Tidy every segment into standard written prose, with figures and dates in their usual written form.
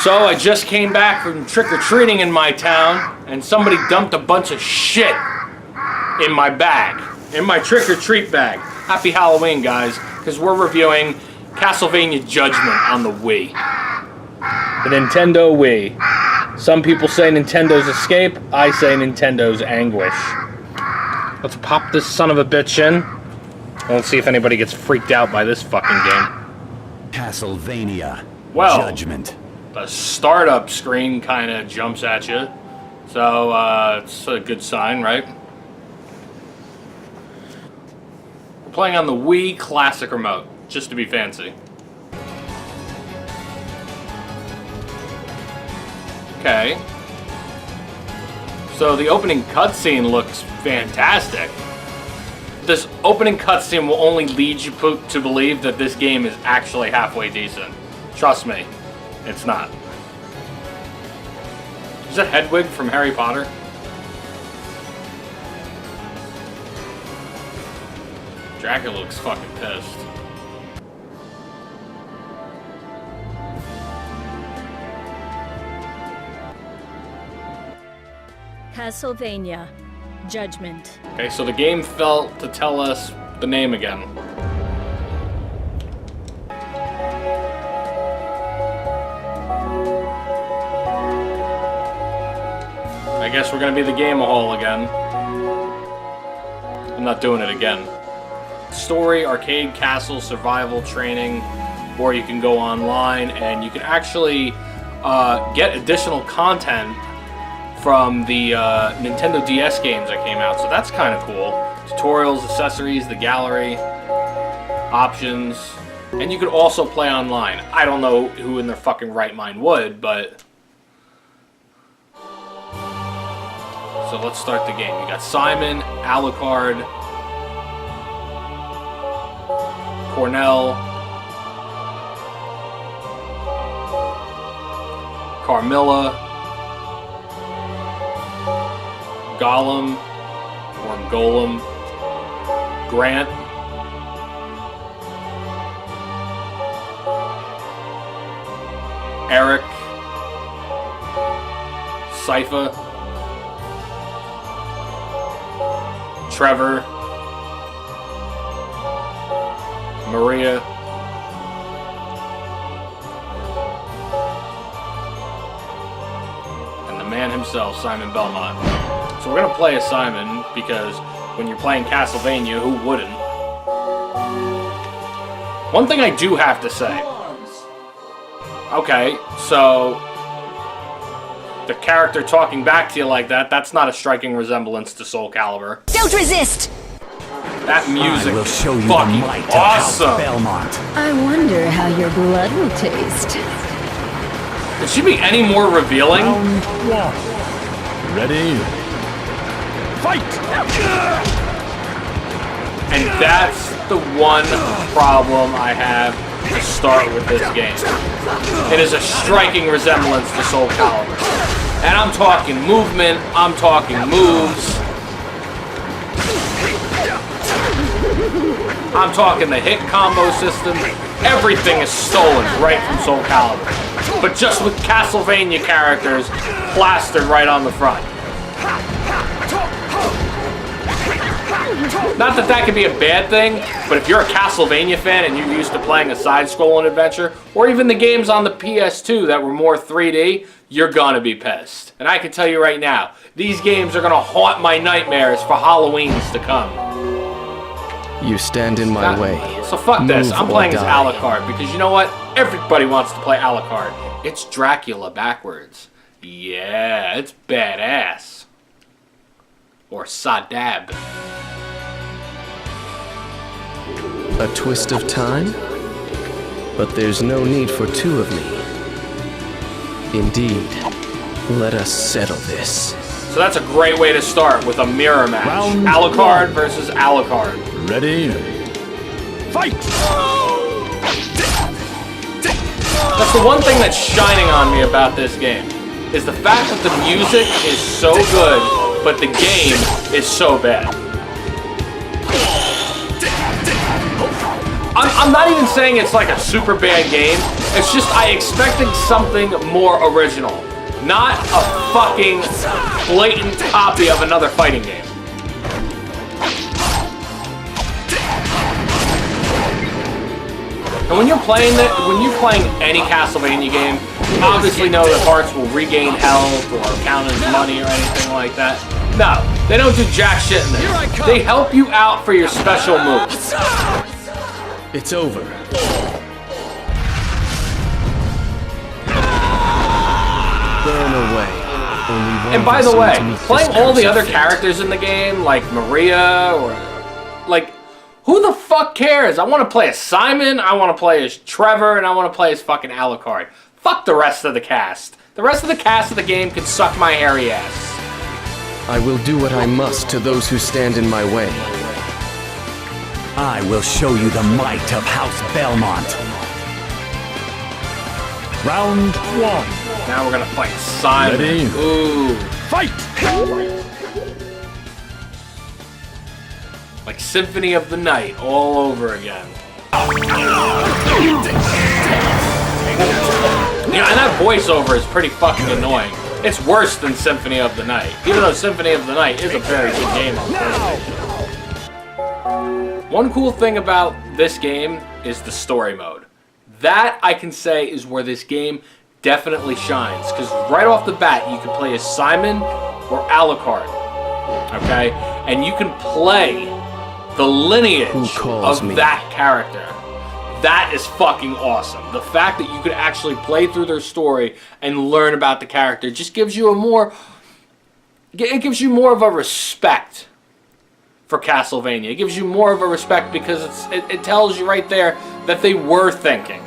So I just came back from trick-or-treating in my town, and somebody dumped a bunch of shit in my bag, in my trick-or-treat bag. Happy Halloween, guys, because we're reviewing Castlevania Judgement on the Wii. The Nintendo Wii. Some people say Nintendo's escape, I say Nintendo's anguish. Let's pop this son of a bitch in. Let's see if anybody gets freaked out by this fucking game. Castlevania Well, Judgement. the startup screen kind of jumps at you. So, it's a good sign, right? We're playing on the Wii Classic Remote, just to be fancy. Okay. So the opening cutscene looks fantastic. This opening cutscene will only lead you to believe that this game is actually halfway decent. Trust me, it's not. Is that Hedwig from Harry Potter? Dracula looks fucking pissed. Castlevania Judgement. Okay, so the game felt to tell us the name again. I guess we're gonna be the Game-O-Holic again. I'm not doing it again. Story, arcade, castle, survival, training, or you can go online and you can actually get additional content from the Nintendo DS games that came out, so that's kind of cool. Tutorials, accessories, the gallery, options, and you could also play online. I don't know who in their fucking right mind would, but... So let's start the game. You got Simon, Alucard, Cornell, Carmilla, Gollum, or Golem, Grant, Eric, Sypha, Trevor, Maria, and the man himself, Simon Belmont. So we're gonna play as Simon, because when you're playing Castlevania, who wouldn't? One thing I do have to say. Okay, so the character talking back to you like that, that's not a striking resemblance to Soul Calibur. Don't resist! That music will show you fucking the might awesome! of Belmont. I wonder how your blood will taste. Could she be any more revealing? Ready? Fight! And that's the one problem I have to start with this game. It is a striking resemblance to Soul Calibur. And I'm talking movement, I'm talking moves. I'm talking the hit combo system. Everything is stolen right from Soul Calibur. But just with Castlevania characters plastered right on the front. Not that that could be a bad thing, but if you're a Castlevania fan and you're used to playing a side-scrolling adventure, or even the games on the PS2 that were more 3D, you're gonna be pissed. And I can tell you right now, these games are gonna haunt my nightmares for Halloweens to come. You stand in my way. So fuck this, Move I'm or playing as die. Alucard, because you know what? Everybody wants to play Alucard. It's Dracula backwards. Yeah, it's badass. Or Sadab. A twist of time? But there's no need for two of me. Indeed. Let us settle this. So that's a great way to start with a mirror match. Round Alucard versus Alucard. Ready? Fight! That's the one thing that's shining on me about this game, is the fact that the music is so good, but the game is so bad. I'm I'm not even saying it's like a super bad game. It's just I expected something more original. Not a fucking blatant copy of another fighting game. And when you're playing any Castlevania game, you obviously know that hearts will regain health or count as money or anything like that. No, they don't do jack shit in this. They help you out for your special moves. It's over. Burn away. And by the way, playing all the other characters in the game, like Maria or like, who the fuck cares? I want to play as Simon, I want to play as Trevor, and I want to play as fucking Alucard. Fuck the rest of the cast. The rest of the cast of the game can suck my hairy ass. I will do what I must to those who stand in my way. I will show you the might of House Belmont. Round 1. Now we're gonna fight Simon. Ready? Ooh. Fight! Like Symphony of the Night all over again. You know, and that voiceover is pretty fucking annoying. It's worse than Symphony of the Night. Even though Symphony of the Night is a very good game on PlayStation. One cool thing about this game is the story mode. That, I can say, is where this game definitely shines. Because right off the bat, you can play as Simon or Alucard. Okay? And you can play the lineage of that character. That is fucking awesome. The fact that you could actually play through their story and learn about the character just gives you it gives you more of a respect for Castlevania. It gives you more of a respect because it tells you right there that they were thinking.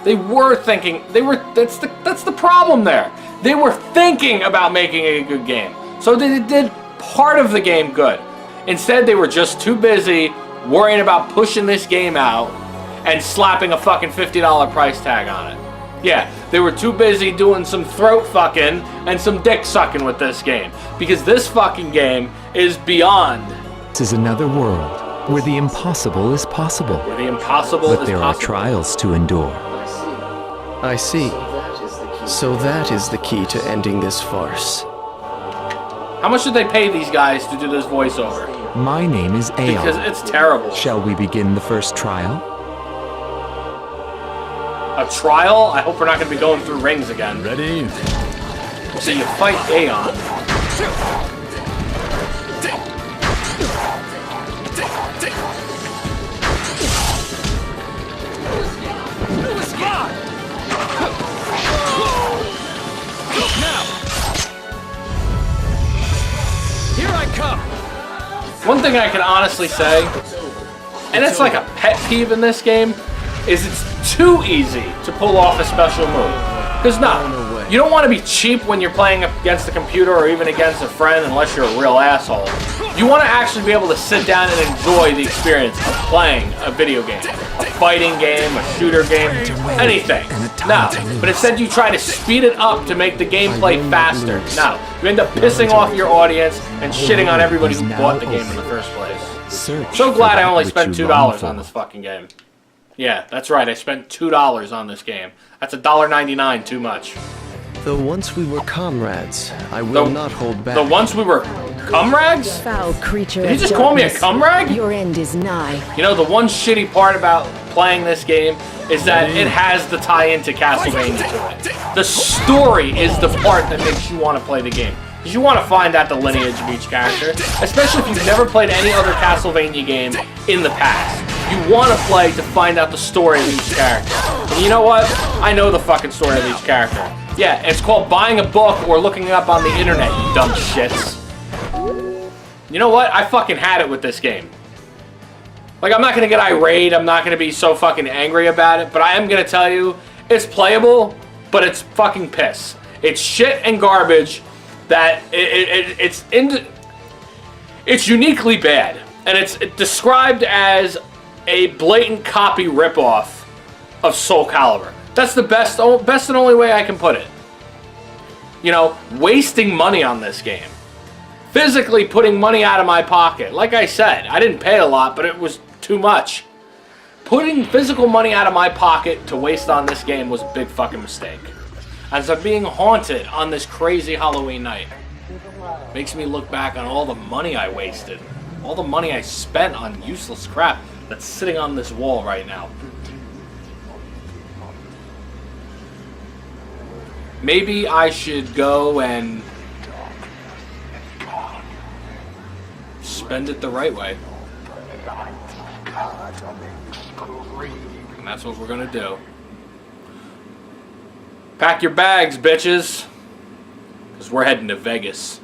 They were thinking. That's the problem there. They were thinking about making a good game. So they did part of the game good. Instead, they were just too busy worrying about pushing this game out and slapping a fucking $50 price tag on it. Yeah, they were too busy doing some throat fucking and some dick sucking with this game. Because this fucking game is beyond. This is another world where the impossible is possible. Where the impossible but is there possible. are trials to endure. I see. So that is the key to ending this farce. How much did they pay these guys to do this voiceover? My name is Aeon. Because it's terrible. Shall we begin the first trial? A trial? I hope we're not going to be going through rings again. Ready? So you fight Aeon. Here I come! One thing I can honestly say, and it's like a pet peeve in this game, is it's too easy to pull off a special move. Because no, you don't want to be cheap when you're playing against a computer or even against a friend unless you're a real asshole. You want to actually be able to sit down and enjoy the experience of playing a video game. A fighting game, a shooter game, anything. No, but instead you try to speed it up to make the gameplay faster. No, you end up pissing off your audience and shitting on everybody who bought the game in the first place. So glad I only spent $2 on this fucking game. Yeah, that's right, I spent $2 on this game. That's $1.99 too much. Though once we were comrades, I will not hold back. The once we were cumrags? Foul creature. Did you just call me a cumrag? Your end is nigh. You know, the one shitty part about playing this game is that it has the tie-in to Castlevania to it. The story is the part that makes you want to play the game. Because you want to find out the lineage of each character, especially if you've never played any other Castlevania game in the past. You want to play to find out the story of each character. And you know what? I know the fucking story of each character. Yeah, it's called buying a book or looking it up on the internet, you dumb shits. You know what? I fucking had it with this game. Like, I'm not going to get irate, I'm not going to be so fucking angry about it, but I am going to tell you, it's playable, but it's fucking piss. It's shit and garbage that it's uniquely bad. And it's described as a blatant copy ripoff of Soul Calibur. That's the best and only way I can put it. You know, wasting money on this game. Physically putting money out of my pocket. Like I said, I didn't pay a lot, but it was too much. Putting physical money out of my pocket to waste on this game was a big fucking mistake. As I'm being haunted on this crazy Halloween night, makes me look back on all the money I wasted. All the money I spent on useless crap that's sitting on this wall right now. Maybe I should go and spend it the right way. And that's what we're gonna do. Pack your bags, bitches. Because we're heading to Vegas.